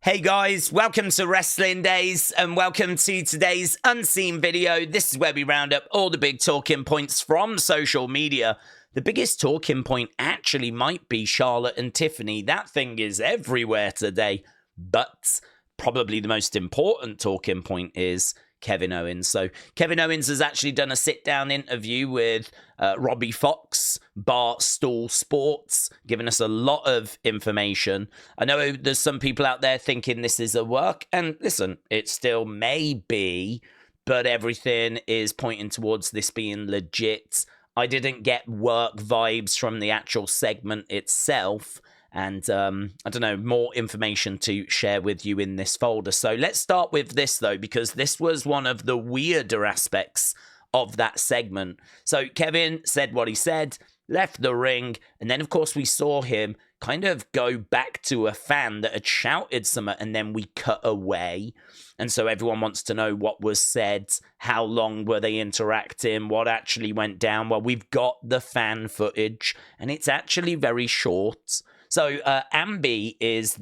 Hey guys, welcome to Wrestling Days and welcome to today's unseen video. This is where we round up all the big talking points from social media. The biggest talking point actually might be Charlotte and Tiffany. That thing is everywhere today. But probably the most important talking point is Kevin Owens. So Kevin Owens has actually done a sit-down interview with Robbie Fox, Barstool Sports, giving us a lot of information. I know there's some people out there thinking this is a work, and listen, it still may be, but everything is pointing towards this being legit. I didn't get work vibes from the actual segment itself. And I don't know, more information to share with you in this folder. So let's start with this, though, because this was one of the weirder aspects of that segment. So Kevin said what he said, left the ring, and then, of course, we saw him kind of go back to a fan that had shouted something, and then we cut away. And so everyone wants to know what was said, how long were they interacting, what actually went down. Well, we've got the fan footage, and it's actually very short. So Ambi is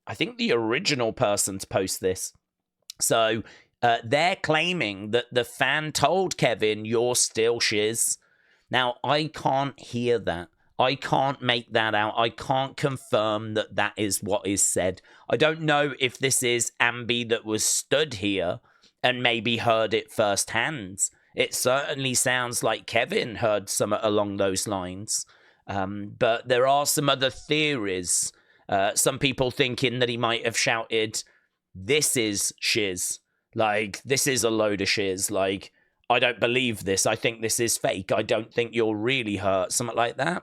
I think the original person to post this. So they're claiming that the fan told Kevin, "You're still shiz." Now, I can't hear that. I can't make that out. I can't confirm that that is what is said. I don't know if this is Ambi that was stood here and maybe heard it firsthand. It certainly sounds like Kevin heard something along those lines. But there are some other theories. Some people thinking that he might have shouted, "This is shiz." Like, this is a load of shiz. Like, I don't believe this. I think this is fake. I don't think you're really hurt. Something like that.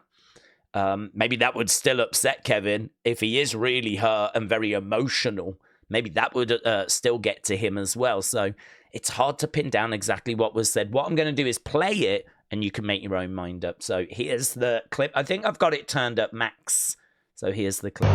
Maybe that would still upset Kevin if he is really hurt and very emotional. Maybe that would still get to him as well. So it's hard to pin down exactly what was said. What I'm going to do is play it, and you can make your own mind up. So here's the clip. I think I've got it turned up max. So here's the clip.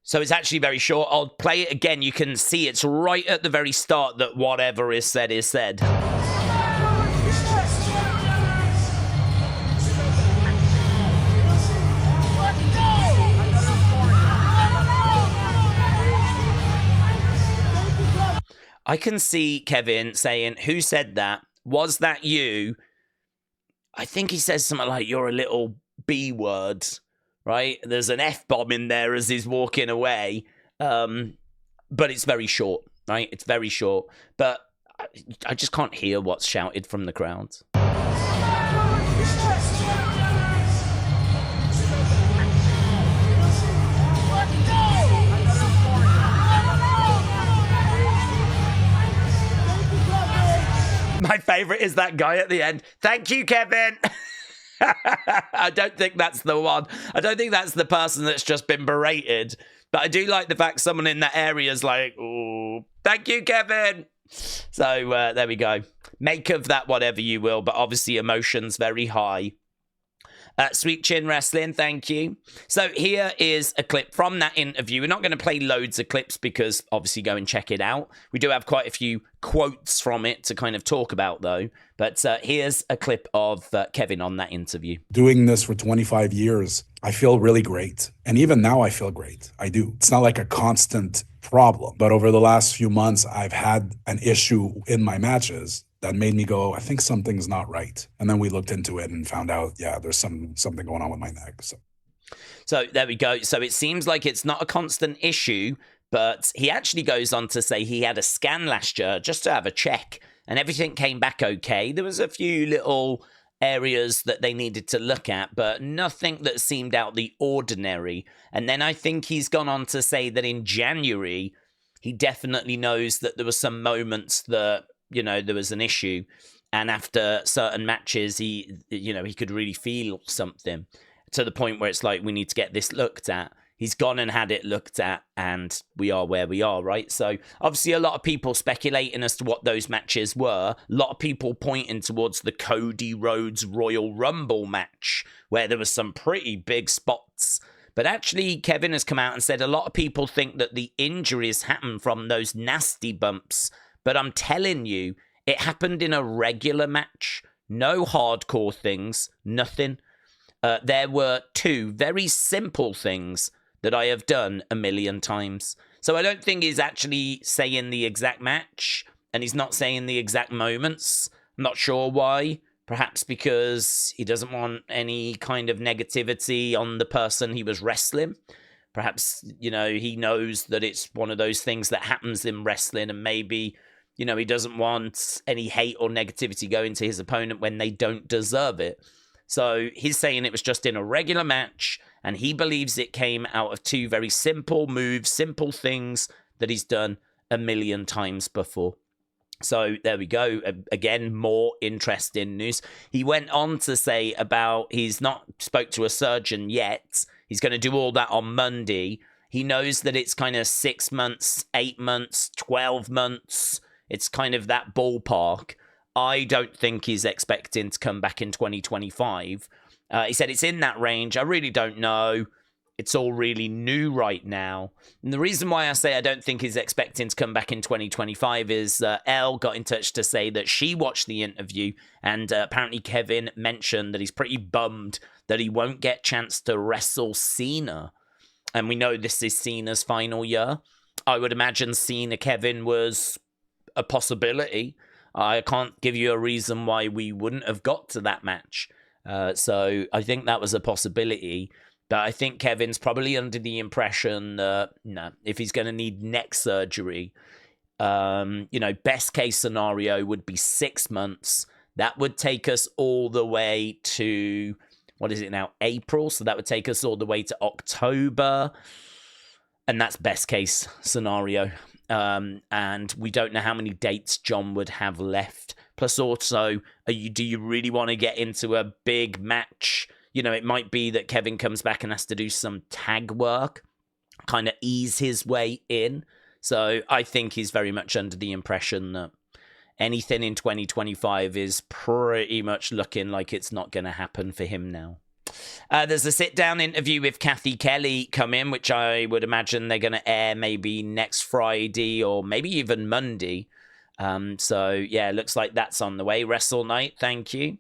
So it's actually very short. I'll play it again. You can see it's right at the very start that whatever is said is said. I can see Kevin saying, "Who said that? Was that you?" I think he says something like, "You're a little B word," right? There's an F-bomb in there as he's walking away. But it's very short, right? It's very short. But I just can't hear what's shouted from the crowd. My favorite is that guy at the end. "Thank you, Kevin." I don't think that's the one. I don't think that's the person that's just been berated. But I do like the fact someone in that area is like, "Oh, thank you, Kevin." So there we go. Make of that whatever you will, but obviously emotions very high. Sweet Chin Wrestling, thank you. So here is a clip from that interview. We're not going to play loads of clips because obviously go and check it out. We do have quite a few quotes from it to kind of talk about, though. But here's a clip of Kevin on that interview. Doing this for 25 years, I feel really great. And even now I feel great. I do. It's not like a constant problem. But over the last few months, I've had an issue in my matches that made me go, I think something's not right. And then we looked into it and found out, yeah, there's something going on with my neck. So there we go. So it seems like it's not a constant issue, but he actually goes on to say he had a scan last year just to have a check, and everything came back okay. There was a few little areas that they needed to look at, but nothing that seemed out the ordinary. And then I think he's gone on to say that in January, he definitely knows that there were some moments that, you know, there was an issue, and after certain matches, he could really feel something to the point where it's like, we need to get this looked at. He's gone and had it looked at, and we are where we are, right? So obviously a lot of people speculating as to what those matches were. A lot of people pointing towards the Cody Rhodes Royal Rumble match, where there was some pretty big spots. But actually, Kevin has come out and said a lot of people think that the injuries happened from those nasty bumps. But I'm telling you, it happened in a regular match. No hardcore things, nothing. There were 2 very simple things that I have done a million times. So I don't think he's actually saying the exact match, and he's not saying the exact moments. I'm not sure why. Perhaps because he doesn't want any kind of negativity on the person he was wrestling. Perhaps, he knows that it's one of those things that happens in wrestling, and maybe, he doesn't want any hate or negativity going to his opponent when they don't deserve it. So he's saying it was just in a regular match, and he believes it came out of 2 very simple moves, simple things that he's done a million times before. So there we go. Again, more interesting news. He went on to say about he's not spoke to a surgeon yet. He's going to do all that on Monday. He knows that it's kind of 6 months, 8 months, 12 months. It's kind of that ballpark. I don't think he's expecting to come back in 2025. He said it's in that range. I really don't know. It's all really new right now. And the reason why I say I don't think he's expecting to come back in 2025 is Elle got in touch to say that she watched the interview, and apparently Kevin mentioned that he's pretty bummed that he won't get a chance to wrestle Cena. And we know this is Cena's final year. I would imagine Cena Kevin was a possibility. I can't give you a reason why we wouldn't have got to that match. So I think that was a possibility. But I think Kevin's probably under the impression that, if he's going to need neck surgery, best case scenario would be 6 months. That would take us all the way to, what is it now, April? So that would take us all the way to October. And that's best case scenario. And we don't know how many dates John would have left. Plus also, do you really want to get into a big match? It might be that Kevin comes back and has to do some tag work, kind of ease his way in. So I think he's very much under the impression that anything in 2025 is pretty much looking like it's not going to happen for him now. There's a sit-down interview with Cathy Kelley coming, which I would imagine they're going to air maybe next Friday or maybe even Monday. So, yeah, looks like that's on the way. Wrestle Night, thank you.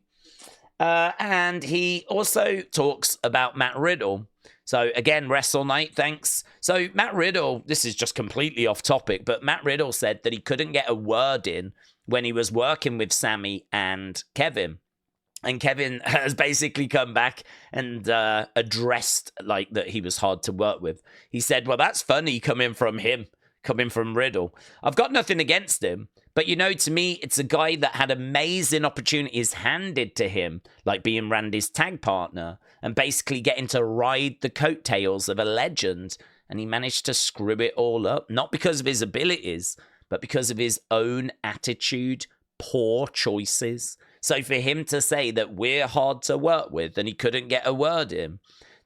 And he also talks about Matt Riddle. So, again, Wrestle Night, thanks. So, Matt Riddle, this is just completely off topic, but Matt Riddle said that he couldn't get a word in when he was working with Sammy and Kevin. And Kevin has basically come back and addressed like that he was hard to work with. He said, well, that's funny coming from Riddle. I've got nothing against him. But, to me, it's a guy that had amazing opportunities handed to him, like being Randy's tag partner and basically getting to ride the coattails of a legend. And he managed to screw it all up, not because of his abilities, but because of his own attitude, poor choices. So for him to say that we're hard to work with and he couldn't get a word in,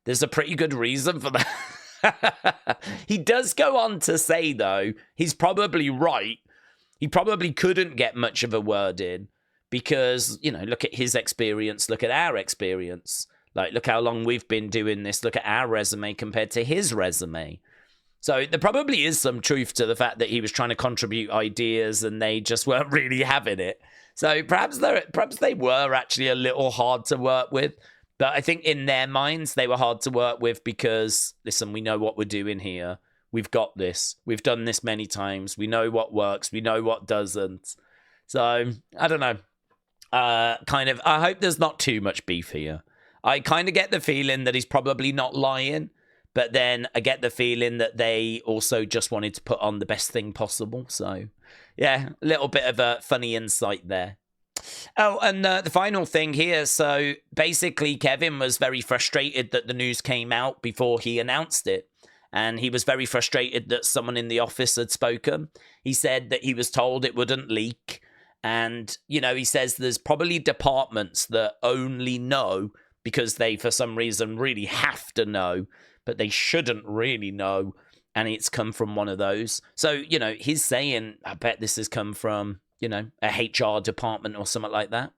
there's a pretty good reason for that. He does go on to say, though, he's probably right. He probably couldn't get much of a word in because, look at his experience, look at our experience. Like, look how long we've been doing this. Look at our resume compared to his resume. So there probably is some truth to the fact that he was trying to contribute ideas and they just weren't really having it. So perhaps they were actually a little hard to work with. But I think in their minds, they were hard to work with because, listen, we know what we're doing here. We've got this. We've done this many times. We know what works. We know what doesn't. So, I don't know. I hope there's not too much beef here. I kind of get the feeling that he's probably not lying. But then I get the feeling that they also just wanted to put on the best thing possible. So, yeah, a little bit of a funny insight there. Oh, and the final thing here. So, basically, Kevin was very frustrated that the news came out before he announced it. And he was very frustrated that someone in the office had spoken. He said that he was told it wouldn't leak. And, he says there's probably departments that only know because they, for some reason, really have to know. But they shouldn't really know, and it's come from one of those. So, he's saying, I bet this has come from, a HR department or something like that.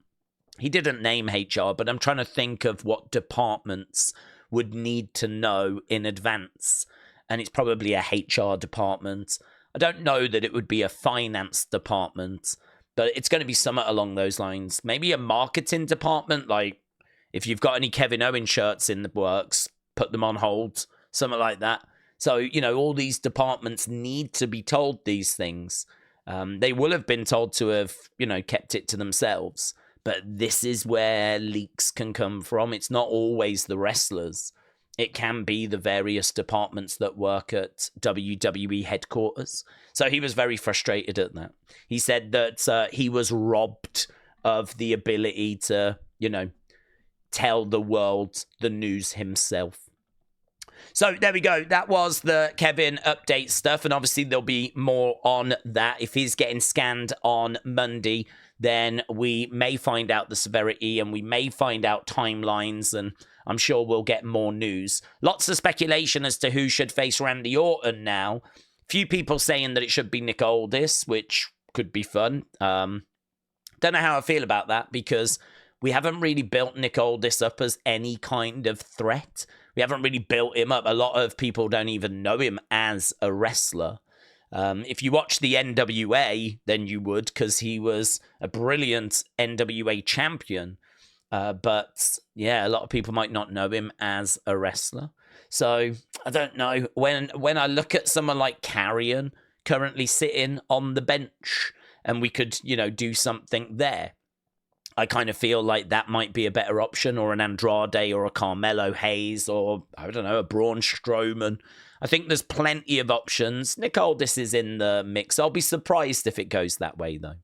He didn't name HR, but I'm trying to think of what departments would need to know in advance. And it's probably a HR department. I don't know that it would be a finance department, but it's going to be somewhat along those lines. Maybe a marketing department, like if you've got any Kevin Owens shirts in the works, put them on hold, something like that. So, you know, all these departments need to be told these things. They will have been told to have, you know, kept it to themselves. But this is where leaks can come from. It's not always the wrestlers. It can be the various departments that work at WWE headquarters. So he was very frustrated at that. He said that he was robbed of the ability to, you know, tell the world the news himself. So there we go. That was the Kevin update stuff. And obviously there'll be more on that. If he's getting scanned on Monday, then we may find out the severity and we may find out timelines, and I'm sure we'll get more news. Lots of speculation as to who should face Randy Orton now. Few people saying that it should be Nick Aldis, which could be fun. Don't know how I feel about that, because we haven't really built Nick Aldis up as any kind of threat. We haven't really built him up. A lot of people don't even know him as a wrestler. If you watch the NWA, then you would, because he was a brilliant NWA champion. But yeah, a lot of people might not know him as a wrestler. So I don't know. When I look at someone like Karrion currently sitting on the bench, and we could, you know, do something there, I kind of feel like that might be a better option, or an Andrade or a Carmelo Hayes, or I don't know, a Braun Strowman. I think there's plenty of options. Nick Aldis is in the mix. I'll be surprised if it goes that way, though.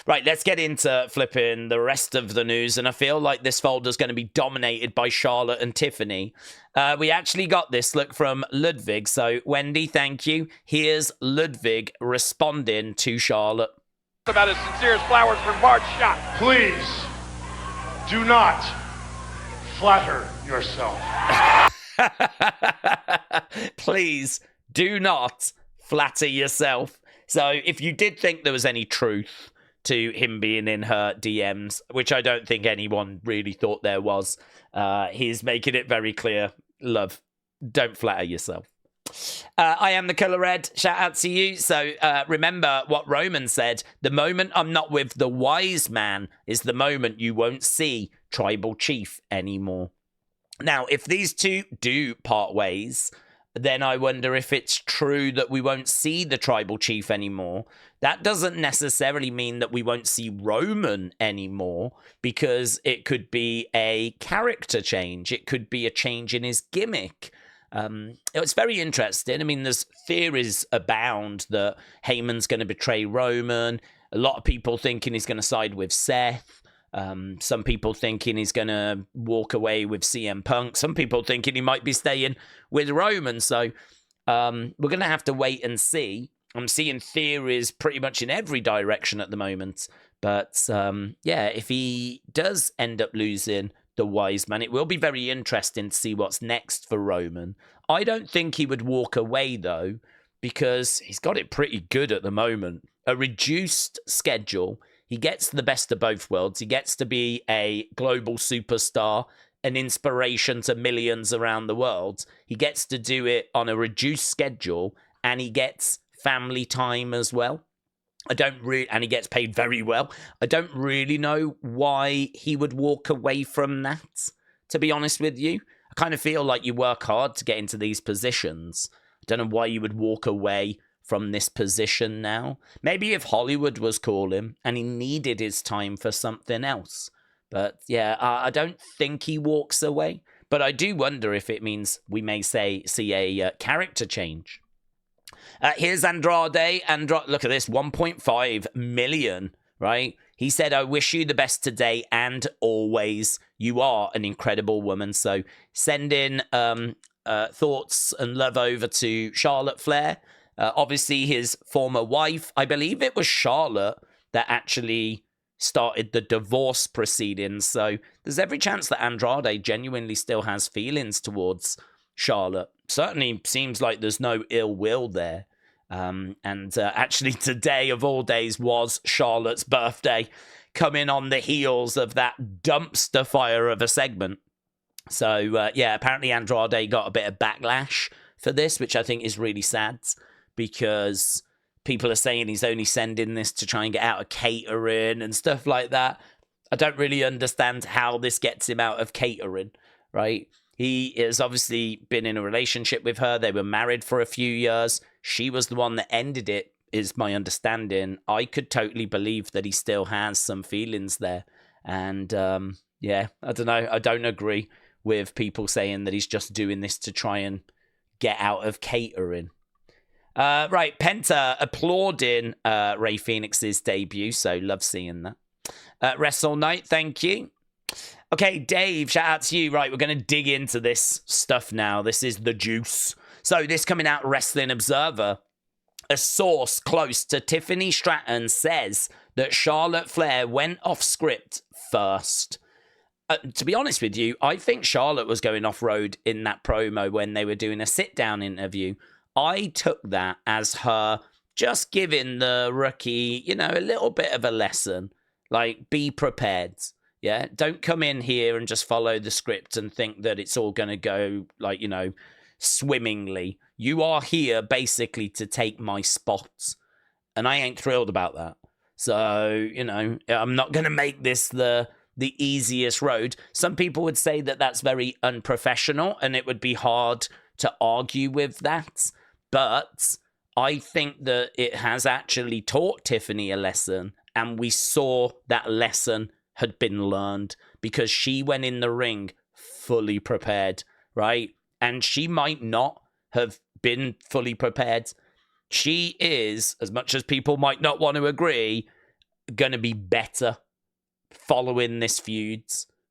Right, let's get into flipping the rest of the news, and I feel like this folder's going to be dominated by Charlotte and Tiffany. We actually got this look from Ludwig, so Wendy, thank you. Here's Ludwig responding to Charlotte. About as sincere as flowers from Bart's shot. Please do not flatter yourself. Please do not flatter yourself. So if you did think there was any truth to him being in her DMs, which I don't think anyone really thought there was, he's making it very clear. Love, don't flatter yourself. I am the color red. Shout out to you. So remember what Roman said. The moment I'm not with the wise man is the moment you won't see Tribal Chief anymore. Now, if these two do part ways, then I wonder if it's true that we won't see the Tribal Chief anymore. That doesn't necessarily mean that we won't see Roman anymore, because it could be a character change. It could be a change in his gimmick. It's very interesting. I mean, there's theories abound that Heyman's going to betray Roman. A lot of people thinking he's going to side with Seth. Some people thinking he's going to walk away with CM Punk. Some people thinking he might be staying with Roman. So we're going to have to wait and see. I'm seeing theories pretty much in every direction at the moment. But yeah, if he does end up losing the wise man, it will be very interesting to see what's next for Roman. I don't think he would walk away, though, because he's got it pretty good at the moment. A reduced schedule. He gets the best of both worlds. He gets to be a global superstar, an inspiration to millions around the world. He gets to do it on a reduced schedule, and he gets family time as well. And he gets paid very well. I don't really know why he would walk away from that, to be honest with you. I kind of feel like you work hard to get into these positions. I don't know why you would walk away from this position now. Maybe if Hollywood was calling and he needed his time for something else. But yeah, I don't think he walks away. But I do wonder if it means we may see a character change. Here's Andrade. Look at this, 1.5 million, right? He said, I wish you the best today and always. You are an incredible woman. So send in thoughts and love over to Charlotte Flair. Obviously, his former wife, I believe it was Charlotte that actually started the divorce proceedings. So there's every chance that Andrade genuinely still has feelings towards Charlotte. Certainly seems like there's no ill will there. Actually, today of all days was Charlotte's birthday, coming on the heels of that dumpster fire of a segment. So, yeah, apparently Andrade got a bit of backlash for this, which I think is really sad because people are saying he's only sending this to try and get out of catering and stuff like that. I don't really understand how this gets him out of catering, right? He has obviously been in a relationship with her. They were married for a few years. She was the one that ended it, is my understanding. I could totally believe that he still has some feelings there. And, yeah, I don't know. I don't agree with people saying that he's just doing this to try and get out of catering. Right, Penta applauding Rey Fenix's debut, so love seeing that. Wrestle Night, thank you. Okay, Dave, shout out to you. Right, we're going to dig into this stuff now. This is the juice. So this coming out Wrestling Observer. A source close to Tiffany Stratton says that Charlotte Flair went off script first. To be honest with you, I think Charlotte was going off-road in that promo when they were doing a sit-down interview. I took that as her just giving the rookie, you know, a little bit of a lesson. Like, be prepared. Yeah, don't come in here and just follow the script and think that it's all going to go, like, you know, swimmingly. You are here basically to take my spots. And I ain't thrilled about that. So, you know, I'm not going to make this the easiest road. Some people would say that that's very unprofessional and it would be hard to argue with that. But I think that it has actually taught Tiffany a lesson, and we saw that lesson had been learned because she went in the ring fully prepared, right? And she might not have been fully prepared. She is, as much as people might not want to agree, going to be better following this feud,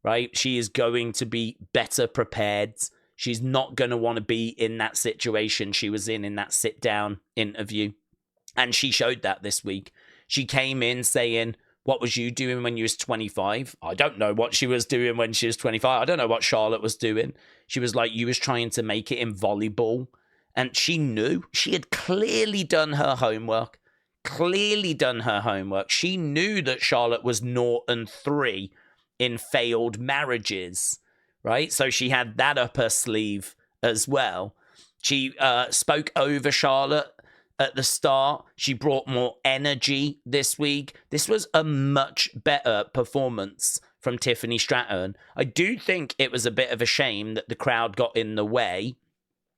right? She is going to be better prepared. She's not going to want to be in that situation she was in that sit-down interview. And she showed that this week. She came in saying, what was you doing when you was 25? I don't know what she was doing when she was 25. I don't know what Charlotte was doing. She was like, you was trying to make it in volleyball. And she knew. She had clearly done her homework. She knew that Charlotte was 0-3 in failed marriages, right? So she had that up her sleeve as well. She spoke over Charlotte at the start. She brought more energy this week. This was a much better performance from Tiffany Stratton. I do think it was a bit of a shame that the crowd got in the way.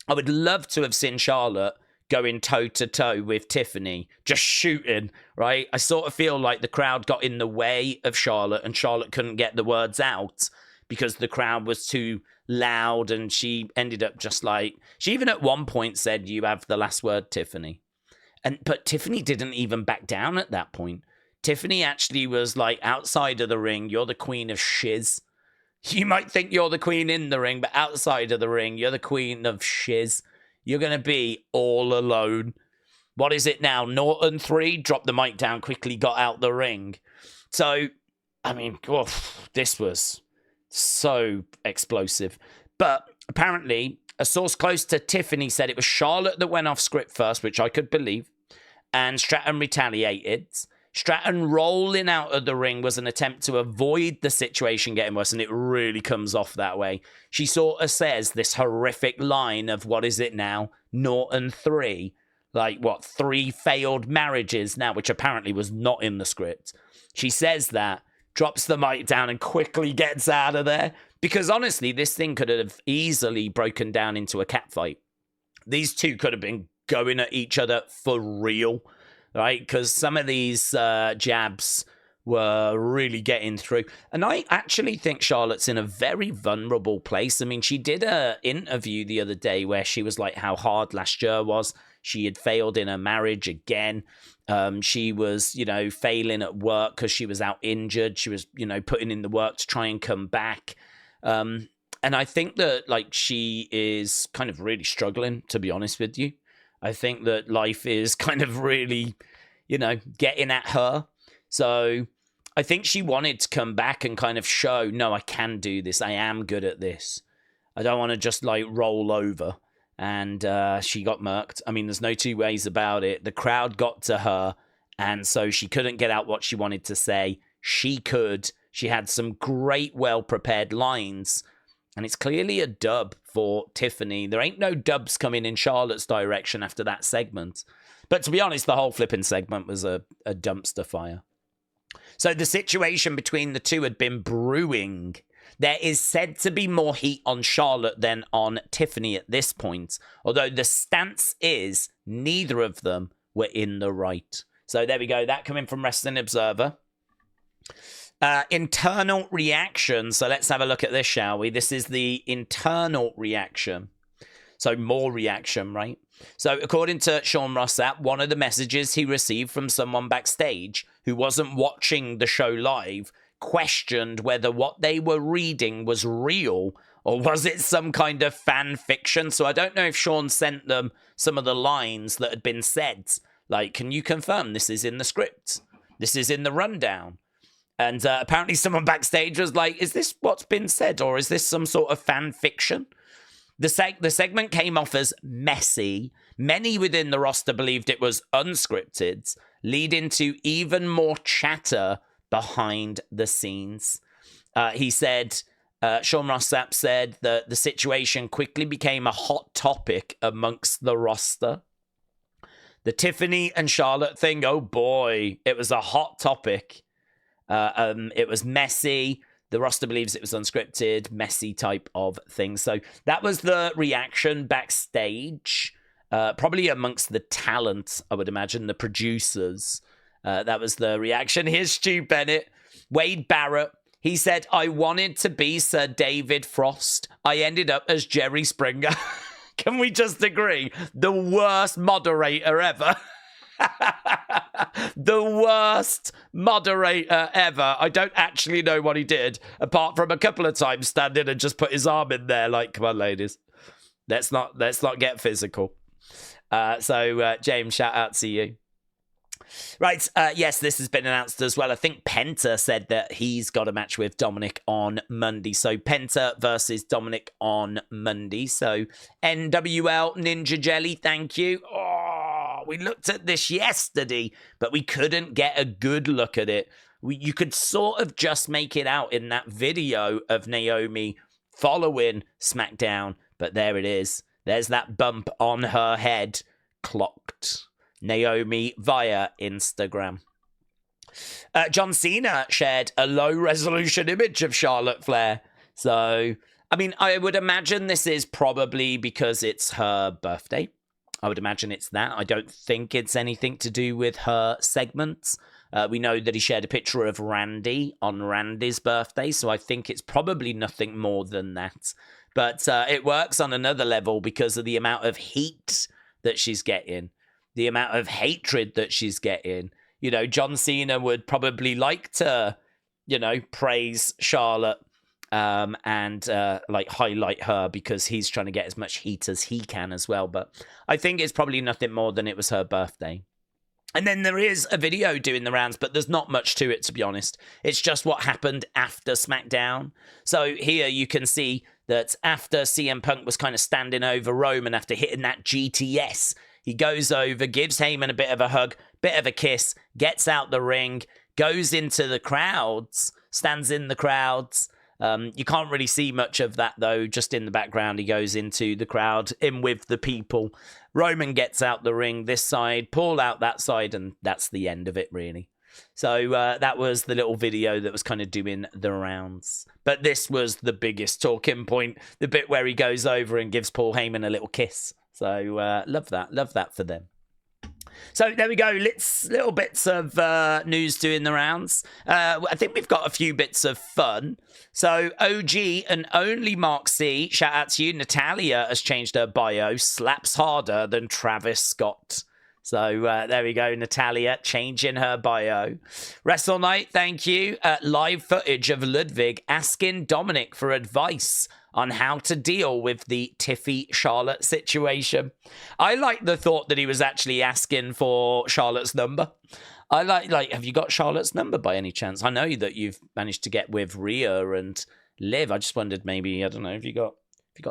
I would love to have seen Charlotte going toe-to-toe with Tiffany, just shooting, right? I sort of feel like the crowd got in the way of Charlotte and Charlotte couldn't get the words out because the crowd was too loud, and she ended up just like... She even at one point said, you have the last word, Tiffany. But Tiffany didn't even back down at that point. Tiffany actually was like, outside of the ring, you're the queen of shiz. You might think you're the queen in the ring, but outside of the ring, you're the queen of shiz. You're going to be all alone. What is it now? 0-3, dropped the mic down, quickly got out the ring. So, I mean, this was so explosive. But apparently, a source close to Tiffany said it was Charlotte that went off script first, which I could believe, and Stratton retaliated. Stratton rolling out of the ring was an attempt to avoid the situation getting worse, and it really comes off that way. She sort of says this horrific line of, what is it now? 0-3. Like, what, 3 failed marriages now, which apparently was not in the script. She says that, drops the mic down, and quickly gets out of there. Because honestly, this thing could have easily broken down into a catfight. These two could have been going at each other for real. Right, because some of these jabs were really getting through. And I actually think Charlotte's in a very vulnerable place. I mean, she did an interview the other day where she was like how hard last year was. She had failed in her marriage again. She was, you know, failing at work because she was out injured. She was, you know, putting in the work to try and come back. And I think that, like, she is kind of really struggling, to be honest with you. I think that life is kind of really, you know, getting at her. So I think she wanted to come back and kind of show, no, I can do this. I am good at this. I don't want to just like roll over. And she got murked. I mean, there's no two ways about it. The crowd got to her. And so she couldn't get out what she wanted to say. She could. She had some great, well-prepared lines. And it's clearly a dub for Tiffany. There ain't no dubs coming in Charlotte's direction after that segment. But to be honest, the whole flipping segment was a dumpster fire. So the situation between the two had been brewing. There is said to be more heat on Charlotte than on Tiffany at this point. Although the stance is neither of them were in the right. So there we go. That coming from Wrestling Observer. Internal reaction. So let's have a look at this, shall we? This is the internal reaction. So more reaction, right? So according to Sean Rossap, one of the messages he received from someone backstage who wasn't watching the show live questioned whether what they were reading was real or was it some kind of fan fiction. So I don't know if Sean sent them some of the lines that had been said. Like, can you confirm this is in the script? This is in the rundown. And apparently someone backstage was like, is this what's been said? Or is this some sort of fan fiction? The segment came off as messy. Many within the roster believed it was unscripted, leading to even more chatter behind the scenes. He said, Sean Rossap said that the situation quickly became a hot topic amongst the roster. The Tiffany and Charlotte thing, oh boy, it was a hot topic. It was messy. The roster believes it was unscripted, messy type of thing. So that was the reaction backstage, probably amongst the talent, I would imagine, the producers. That was the reaction. Here's Stu Bennett. Wade Barrett. He said, I wanted to be Sir David Frost. I ended up as Jerry Springer. Can we just agree? The worst moderator ever. The worst moderator ever. I don't actually know what he did, apart from a couple of times standing and just put his arm in there like, come on, ladies. Let's not get physical. So James, shout out to you. Right, yes, this has been announced as well. I think Penta said that he's got a match with Dominik on Monday. So Penta versus Dominik on Monday. So NWL Ninja Jelly, thank you. Oh, we looked at this yesterday, but we couldn't get a good look at it. You could sort of just make it out in that video of Naomi following Smackdown, but there it is. There's that bump on her head, clocked. Naomi via Instagram. John Cena shared a low-resolution image of Charlotte Flair. So, I mean, I would imagine this is probably because it's her birthday. I would imagine it's that. I don't think it's anything to do with her segments. We know that he shared a picture of Randy on Randy's birthday, so I think it's probably nothing more than that. But it works on another level because of the amount of heat that she's getting. The amount of hatred that she's getting. You know, John Cena would probably like to, you know, praise Charlotte and like highlight her because he's trying to get as much heat as he can as well. But I think it's probably nothing more than it was her birthday. And then there is a video doing the rounds, but there's not much to it, to be honest. It's just what happened after SmackDown. So here you can see that after CM Punk was kind of standing over Roman after hitting that GTS, he goes over, gives Heyman a bit of a hug, bit of a kiss, gets out the ring, goes into the crowds, stands in the crowds. You can't really see much of that, though. Just in the background, he goes into the crowd, in with the people. Roman gets out the ring this side, Paul out that side, and that's the end of it, really. So that was the little video that was kind of doing the rounds. But this was the biggest talking point, the bit where he goes over and gives Paul Heyman a little kiss. So love that for them. So there we go. Little bits of news doing the rounds. I think we've got a few bits of fun. So OG and only Mark C, shout out to you. Natalya has changed her bio. Slaps harder than Travis Scott. So there we go. Natalya changing her bio. Wrestle Night, thank you. Live footage of Ludwig asking Dominik for advice on how to deal with the Tiffy Charlotte situation. I like the thought that he was actually asking for Charlotte's number. I like, have you got Charlotte's number by any chance? I know that you've managed to get with Rhea and Liv. I just wondered maybe, I don't know, if you got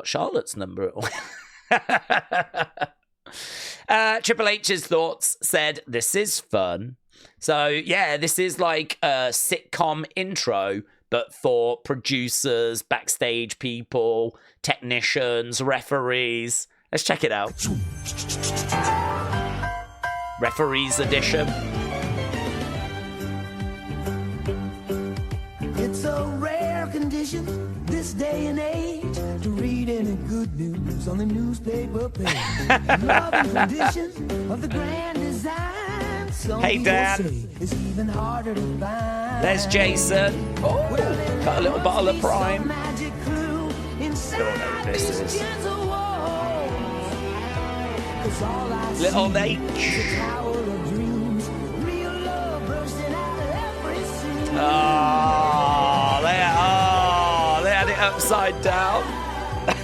Charlotte's number at all. Triple H's thoughts said, this is fun. So yeah, this is like a sitcom intro, but but for producers, backstage people, technicians, referees. Let's check it out. Referees edition. It's a rare condition this day and age to read any good news on the newspaper page. Love and condition of the grand design. Some Hey, Dan. say it's even harder to find. There's Jason. Oh, got a little bottle of Prime. Magic clue inside Don't know what this these is. gentle walls. 'Cause all I Little see Nate. is a tower of dreams. Real love bursting out of every scene. They had it upside down.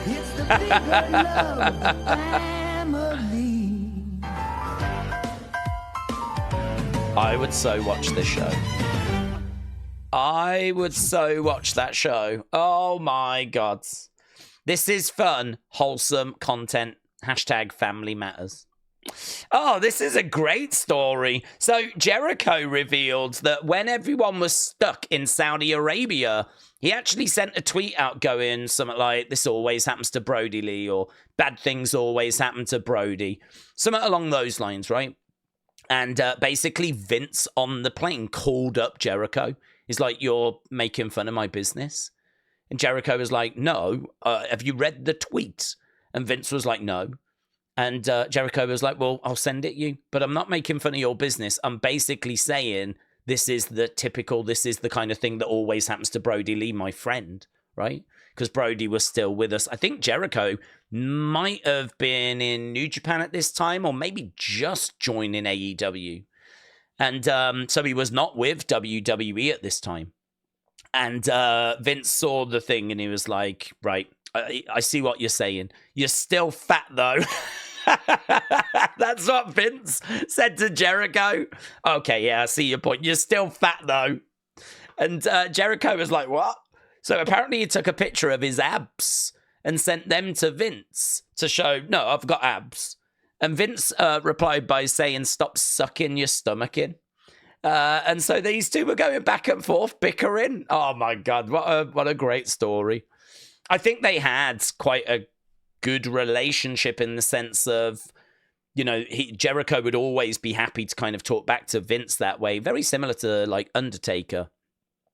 It's the bigger love of the family. I would so watch this show. I would so watch that show. Oh my God. This is fun, wholesome content. Hashtag family matters. Oh, this is a great story. So Jericho revealed that when everyone was stuck in Saudi Arabia, he actually sent a tweet out going something like, this always happens to Brody Lee, or bad things always happen to Brody. Something along those lines, right? And basically Vince on the plane called up Jericho. He's like, you're making fun of my business. And Jericho was like, no, have you read the tweet? And Vince was like, no. And Jericho was like, well, I'll send it you, but I'm not making fun of your business. I'm basically saying this is the kind of thing that always happens to Brody Lee, my friend, right? Because Brody was still with us. I think Jericho might have been in New Japan at this time, or maybe just joining AEW. And so he was not with WWE at this time. And Vince saw the thing and he was like, right, I see what you're saying. You're still fat, though. That's what Vince said to Jericho. Okay, yeah, I see your point. You're still fat, though. And Jericho was like, what? So apparently he took a picture of his abs and sent them to Vince to show, no, I've got abs. And Vince replied by saying, stop sucking your stomach in. And so these two were going back and forth, bickering. Oh, my God, what a great story. I think they had quite a good relationship in the sense of, you know, Jericho would always be happy to kind of talk back to Vince that way. Very similar to, like, Undertaker.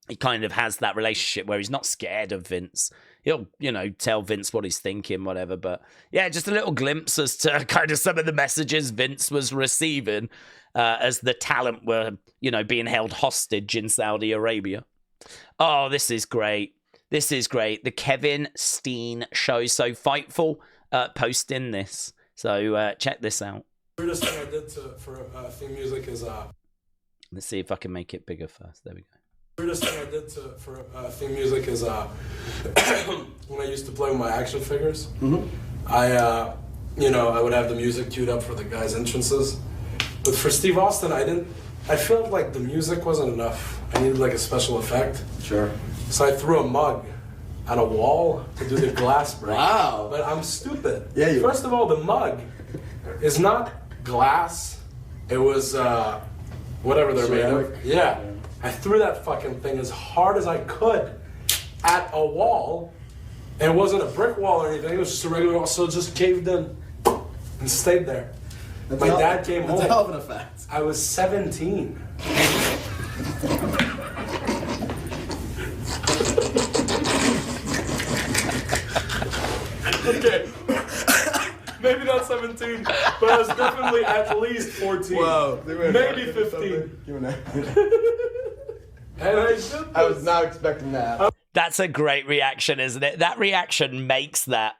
He kind of has that relationship where he's not scared of Vince. He'll, you know, tell Vince what he's thinking, whatever. But, yeah, just a little glimpse as to kind of some of the messages Vince was receiving as the talent were, you know, being held hostage in Saudi Arabia. Oh, this is great. This is great. The Kevin Steen show. So Fightful posting this. So check this out. The weirdest thing I did for theme music is... Let's see if I can make it bigger first. There we go. The weirdest thing I did for theme music is when I used to play with my action figures. Mm-hmm. I would have the music queued up for the guys' entrances. But for Steve Austin, I felt like the music wasn't enough. I needed like a special effect. Sure. So I threw a mug on a wall to do the glass break. Wow. But I'm stupid. Yeah, you First of all, the mug is not glass. It was whatever they're made of. Yeah. I threw that fucking thing as hard as I could at a wall. And it wasn't a brick wall or anything. It was just a regular wall. So it just caved in and stayed there. My dad came home. That's a hell of an effect. I was 17. Okay. Maybe not 17, but I was definitely at least 14. Whoa. Maybe 15. And I was not expecting that. That's a great reaction, isn't it? That reaction makes that.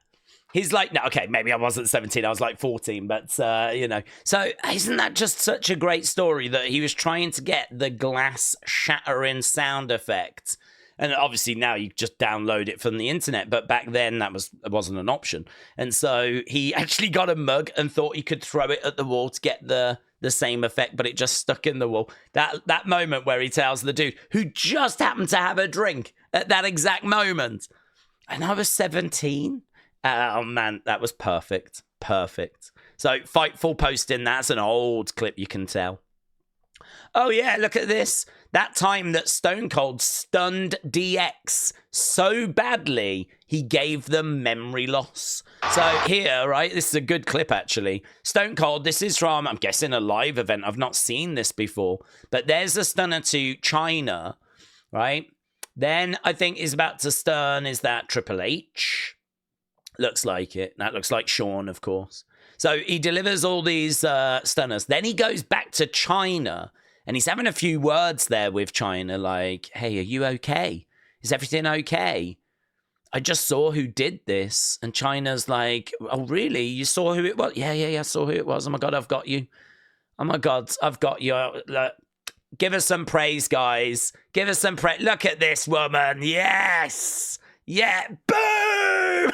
He's like, no, okay, maybe I wasn't 17, I was like 14, but, you know. So isn't that just such a great story that he was trying to get the glass shattering sound effect? And obviously now you just download it from the internet, but back then that wasn't an option. And so he actually got a mug and thought he could throw it at the wall to get the same effect, but it just stuck in the wall. That moment where he tells the dude, who just happened to have a drink at that exact moment, and I was 17. Oh man, that was perfect. Perfect. So Fightful posting, that's an old clip, you can tell. Oh yeah, look at this. That time that Stone Cold stunned DX so badly, he gave them memory loss. So here, right, this is a good clip, actually. Stone Cold, this is from, I'm guessing, a live event. I've not seen this before. But there's a stunner to China, right? Then I think is about to stun, is that Triple H? Looks like it. That looks like Shawn, of course. So he delivers all these stunners. Then he goes back to China. And he's having a few words there with China, like, hey, are you okay? Is everything okay? I just saw who did this. And China's like, oh, really? You saw who it was? Yeah, I saw who it was. Oh, my God, I've got you. Oh, my God, I've got you. Give us some praise, guys. Give us some praise. Look at this woman. Yes. Yeah. Boom.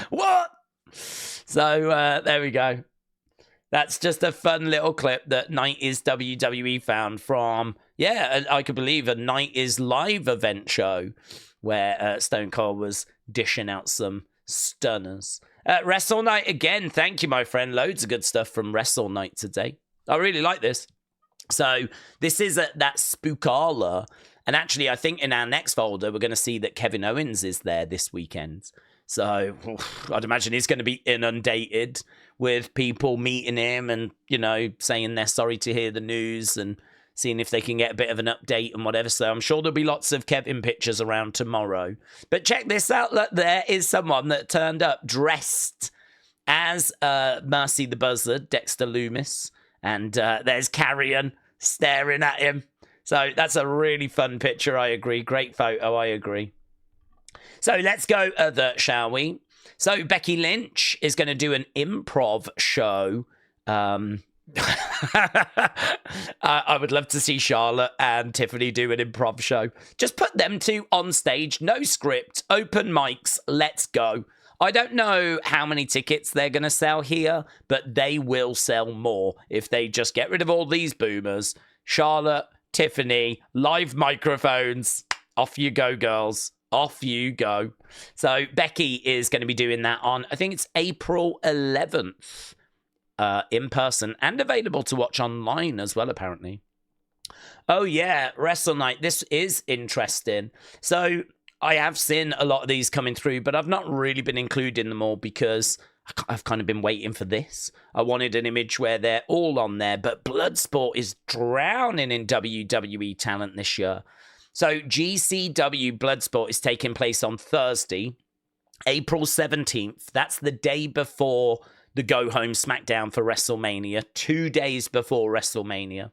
What? So there we go. That's just a fun little clip that 90s WWE found from, I could believe a 90s live event show where Stone Cold was dishing out some stunners. Wrestle Night again. Thank you, my friend. Loads of good stuff from Wrestle Night today. I really like this. So this is that Spookala. And actually, I think in our next folder, we're going to see that Kevin Owens is there this weekend. So I'd imagine he's going to be inundated with people meeting him and, saying they're sorry to hear the news and seeing if they can get a bit of an update and whatever. So I'm sure there'll be lots of Kevin pictures around tomorrow. But check this out. Look, there is someone that turned up dressed as Mercy the Buzzard, Dexter Lumis. And there's Karrion staring at him. So that's a really fun picture, I agree. Great photo, I agree. So let's go other, shall we? So Becky Lynch is going to do an improv show. I would love to see Charlotte and Tiffany do an improv show. Just put them two on stage, no script, open mics, let's go. I don't know how many tickets they're going to sell here, but they will sell more if they just get rid of all these boomers. Charlotte, Tiffany, live microphones. Off you go, girls. Off you go. So Becky is going to be doing that on, I think it's April 11th, in person and available to watch online as well, apparently. Oh yeah, Wrestle Night. This is interesting. So I have seen a lot of these coming through, but I've not really been including them all because I've kind of been waiting for this. I wanted an image where they're all on there, but Bloodsport is drowning in WWE talent this year. So GCW Bloodsport is taking place on Thursday, April 17th. That's the day before the go-home Smackdown for WrestleMania, 2 days before WrestleMania.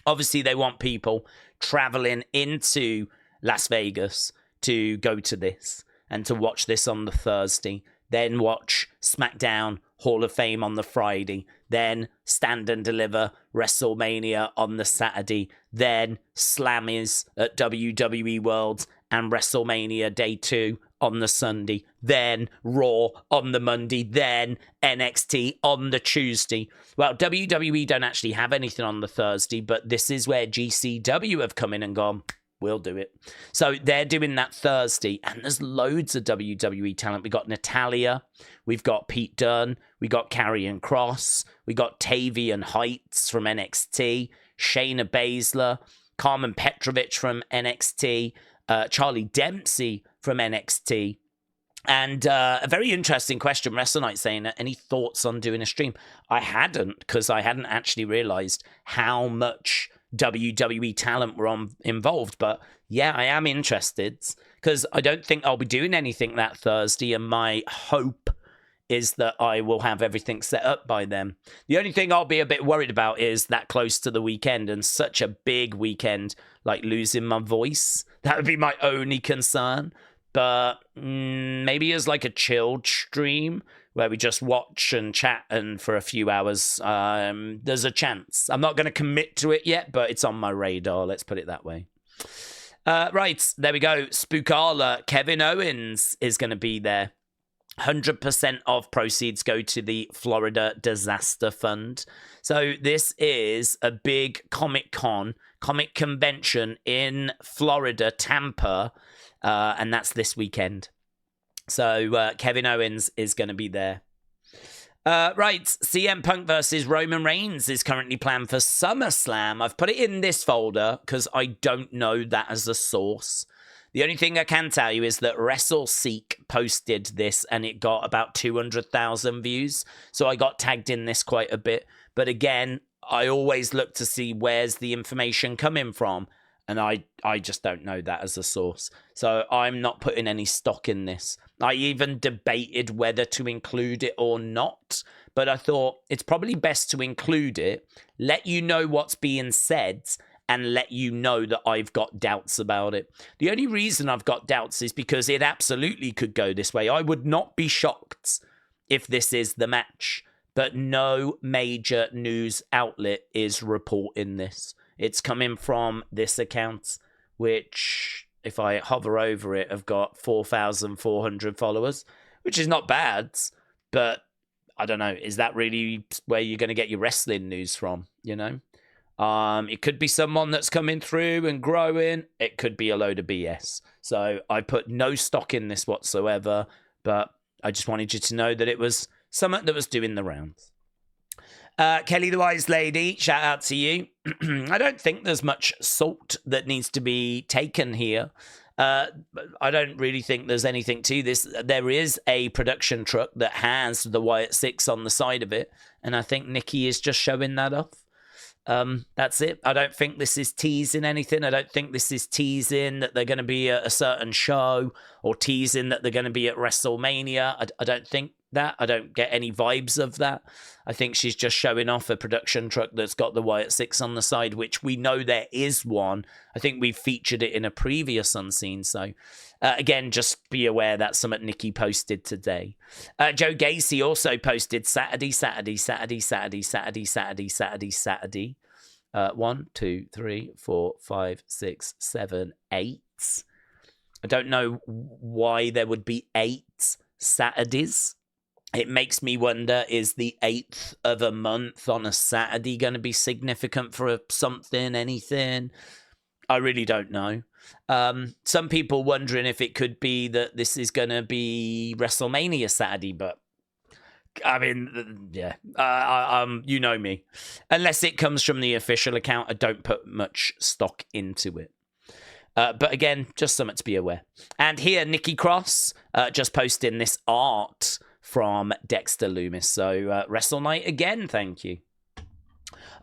Obviously, they want people traveling into Las Vegas to go to this and to watch this on the Thursday. Then watch Smackdown Hall of Fame on the Friday. Then Stand and Deliver WrestleMania on the Saturday. Then Slammies at WWE Worlds and WrestleMania Day 2 on the Sunday. Then Raw on the Monday. Then NXT on the Tuesday. Well, WWE don't actually have anything on the Thursday, but this is where GCW have come in and gone, we'll do it. So they're doing that Thursday, and there's loads of WWE talent. We got Natalya, we've got Pete Dunne, we got Karrion Kross, we got Tavian Heights from NXT, Shayna Baszler, Carmen Petrovich from NXT, Charlie Dempsey from NXT. And a very interesting question, Wrestle Night saying, any thoughts on doing a stream? I hadn't, because I hadn't actually realized how much WWE talent were involved. But yeah, I am interested, because I don't think I'll be doing anything that Thursday, and my hope is that I will have everything set up by then. The only thing I'll be a bit worried about is that close to the weekend, and such a big weekend, like losing my voice. That would be my only concern. But maybe as like a chilled stream where we just watch and chat and for a few hours, there's a chance. I'm not going to commit to it yet, but it's on my radar. Let's put it that way. Right, there we go. Spookala, Kevin Owens is going to be there. 100% of proceeds go to the Florida Disaster Fund. So this is a big comic convention in Florida, Tampa, and that's this weekend. So Kevin Owens is going to be there. Right, CM Punk versus Roman Reigns is currently planned for SummerSlam. I've put it in this folder because I don't know that as a source. The only thing I can tell you is that WrestleSeek posted this and it got about 200,000 views. So I got tagged in this quite a bit. But again, I always look to see where's the information coming from. And I just don't know that as a source. So I'm not putting any stock in this. I even debated whether to include it or not. But I thought it's probably best to include it, let you know what's being said, and let you know that I've got doubts about it. The only reason I've got doubts is because it absolutely could go this way. I would not be shocked if this is the match. But no major news outlet is reporting this. It's coming from this account, which, if I hover over it, have got 4,400 followers, which is not bad. But I don't know, is that really where you're going to get your wrestling news from, you know? It could be someone that's coming through and growing. It could be a load of BS. So I put no stock in this whatsoever, but I just wanted you to know that it was something that was doing the rounds. Kelly the Wise Lady, shout out to you. I don't think there's much salt that needs to be taken here. I don't really think there's anything to this. There is a production truck that has the Wyatt 6 on the side of it, and I think Nikki is just showing that off. That's it. I don't think this is teasing anything. I don't think this is teasing that they're going to be at a certain show or teasing that they're going to be at WrestleMania. I don't think that. I don't get any vibes of that. I think she's just showing off a production truck that's got the Wyatt 6 on the side, which we know there is one. I think we've featured it in a previous Unseen. So, again, just be aware that's something Nikki posted today. Joe Gacy also posted Saturday. 1, 2, 3, 4, 5, 6, 7, 8. I don't know why there would be 8 Saturdays. It makes me wonder, is the 8th of a month on a Saturday going to be significant for something, anything? I really don't know. Some people wondering if it could be that this is going to be WrestleMania Saturday, but I mean, yeah, you know me. Unless it comes from the official account, I don't put much stock into it. But again, just something to be aware. And here, Nikki Cross just posting this art from Dexter Lumis. So, Wrestle Night again, thank you.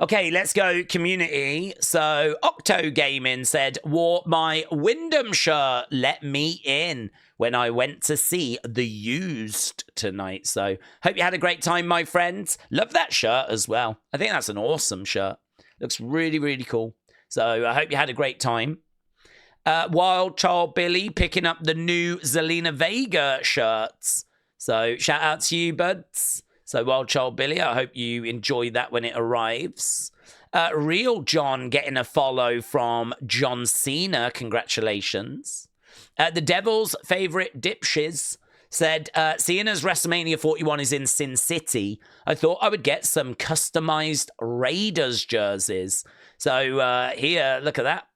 Okay, let's go community. So, Octo Gaming said, wore my Wyndham shirt, let me in, when I went to see The Used tonight. So, hope you had a great time, my friends. Love that shirt as well. I think that's an awesome shirt. Looks really, really cool. So, I hope you had a great time. Wild Child Billy picking up the new Zelina Vega shirts. So, shout out to you, buds. So, Wild Child Billy, I hope you enjoy that when it arrives. Real John getting a follow from John Cena. Congratulations. The Devil's favorite dipshiz said, Cena's WrestleMania 41 is in Sin City. I thought I would get some customized Raiders jerseys. So, here, look at that.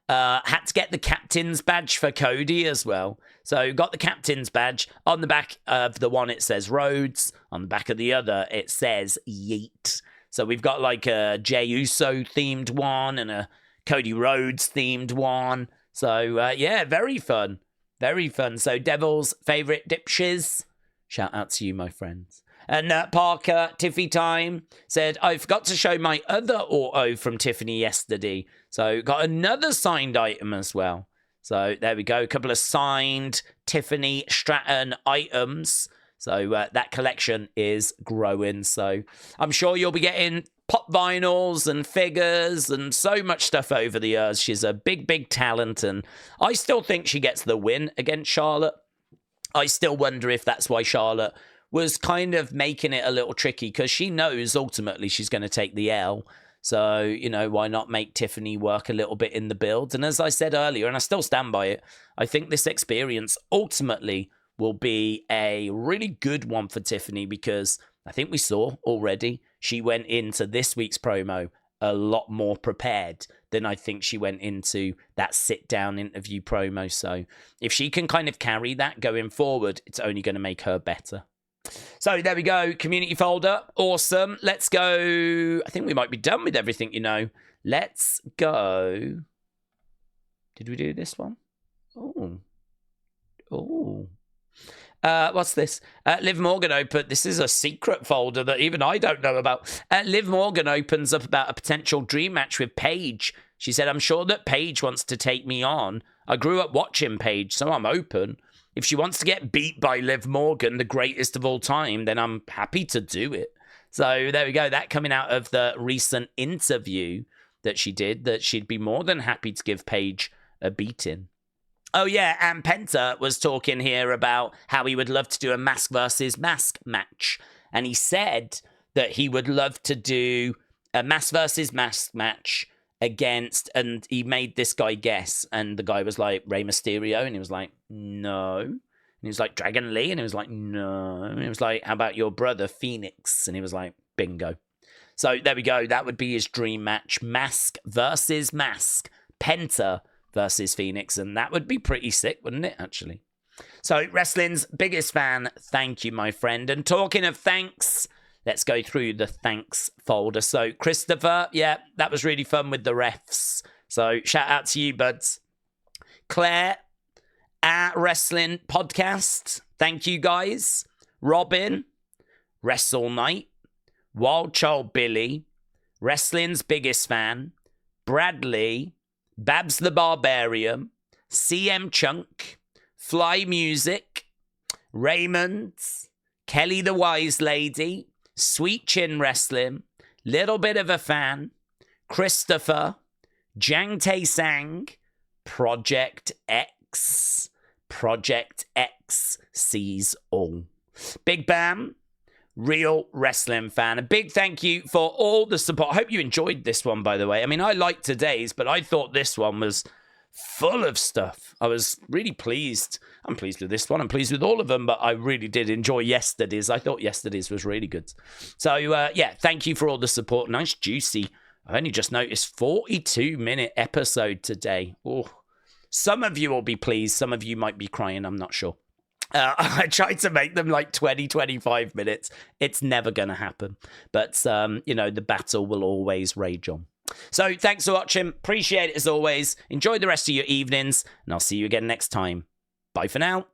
Had to get the captain's badge for Cody as well. So got the captain's badge. On the back of the one, it says Rhodes. On the back of the other, it says Yeet. So we've got like a Jey Uso themed one and a Cody Rhodes themed one. So yeah, very fun. Very fun. So Devil's favorite dipshiz. Shout out to you, my friends. And Parker, Tiffy Time, said, I forgot to show my other auto from Tiffany yesterday. So got another signed item as well. So there we go. A couple of signed Tiffany Stratton items. So that collection is growing. So I'm sure you'll be getting pop vinyls and figures and so much stuff over the years. She's a big, big talent. And I still think she gets the win against Charlotte. I still wonder if that's why Charlotte was kind of making it a little tricky, because she knows ultimately she's going to take the L. So, you know, why not make Tiffany work a little bit in the build? And as I said earlier, and I still stand by it, I think this experience ultimately will be a really good one for Tiffany, because I think we saw already she went into this week's promo a lot more prepared than I think she went into that sit-down interview promo. So if she can kind of carry that going forward, it's only going to make her better. So there we go. Community folder. Awesome. Let's go. I think we might be done with everything, you know. Let's go. Did we do this one? Oh. What's this? Liv Morgan opened. This is a secret folder that even I don't know about. Liv Morgan opens up about a potential dream match with Paige. She said, I'm sure that Paige wants to take me on. I grew up watching Paige, so I'm open. If she wants to get beat by Liv Morgan, the greatest of all time, then I'm happy to do it. So there we go. That coming out of the recent interview that she did, that she'd be more than happy to give Paige a beating. Oh, yeah, and Penta was talking here about how he would love to do a mask versus mask match. And he said that he would love to do a mask versus mask match against, and he made this guy guess, and the guy was like, Rey Mysterio, and he was like, no. And he was like, Dragon Lee, and he was like, no. And he was like, how about your brother, Phoenix? And he was like, bingo. So there we go. That would be his dream match, mask versus mask, Penta versus Phoenix, and that would be pretty sick, wouldn't it, actually? So, wrestling's biggest fan, thank you, my friend. And talking of thanks, let's go through the thanks folder. So, Christopher, yeah, that was really fun with the refs. So, shout out to you, buds. Claire, at Wrestling Podcast, thank you, guys. Robin, Wrestle Night, Wild Child Billy, Wrestling's biggest fan, Bradley, Babs the Barbarian, CM Chunk, Fly Music, Raymond, Kelly the Wise Lady, Sweet Chin Wrestling, Little Bit of a Fan, Christopher, Jang Tae Sang, Project X sees all. Big Bam, Real Wrestling Fan. A big thank you for all the support. I hope you enjoyed this one, by the way. I mean, I liked today's, but I thought this one was full of stuff. I was really pleased. I'm pleased with this one. I'm pleased with all of them, but I really did enjoy yesterday's. I thought yesterday's was really good. So, yeah, thank you for all the support. Nice, juicy. I only just noticed 42-minute episode today. Oh, some of you will be pleased. Some of you might be crying. I'm not sure. I tried to make them like 20, 25 minutes. It's never going to happen. But, you know, the battle will always rage on. So thanks for watching. Appreciate it as always. Enjoy the rest of your evenings. And I'll see you again next time. Bye for now.